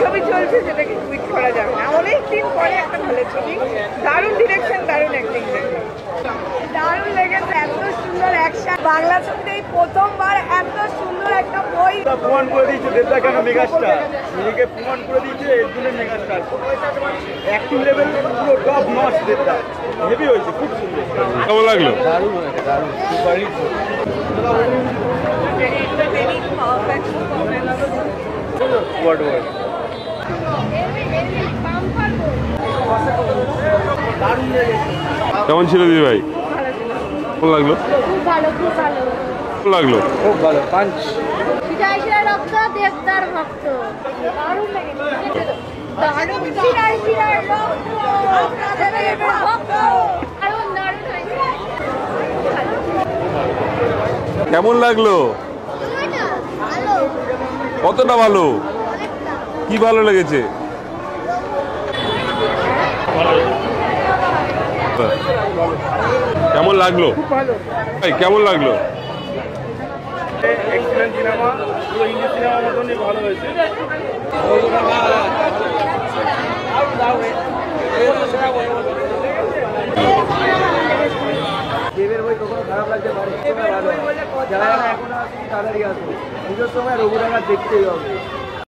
ছবি চলছে যেটাকে টুইট করা যাবে না। অনেকদিন পরে একটা ভালো ছবি, দারুণ ডিরেকশন, দারুণ অ্যাক্টিং, দারুণ লেগেছে। এত সুন্দর অ্যাকশন, বাংলা ছবিতে এই প্রথমবার এত সুন্দর একটা বই প্রমাণ করে দিয়েছে দেবদা কেন মেগাস্টার, নিজেকে প্রমাণ করে দিয়েছে এর জন্য মেগাস্টার। অ্যাক্টিং লেভেল পুরো টপ নচ দেবদা, হেভি হয়েছে, খুব সুন্দর। কেমন লাগলো? দারুণ হয়েছে, দারুণ, সুপার হিট। কেমন ছিল দিদি ভাই? কেমন লাগলো? খুব ভালো, খুব ভালো, কেমন লাগলো? খুব ভালো, পাঞ্চ। শিরায় শিরায় রক্ত, দেবদার ভক্ত। দারুণ লেগেছে, দারুণ, শিরায় শিরায় রক্ত, আপনাদের ভক্ত। দারুণ দারুণ হয়েছে। কেমন লাগলো? ভালো, কতটা ভালো? কি ভালো লেগেছে? কেমন লাগলো? খুব ভালো ভাই কেমন লাগলো? এক্সিলেন্ট সিনেমা, পুরো হিন্দি সিনেমার মতনই ভালো হয়েছে। দেবের বই কখনো খারাপ লাগতে পারে, যারা এখনো আসেনি তাদেরই আসবে। পুজোর সময় রঘুরাঘাত দেখতেই হবে।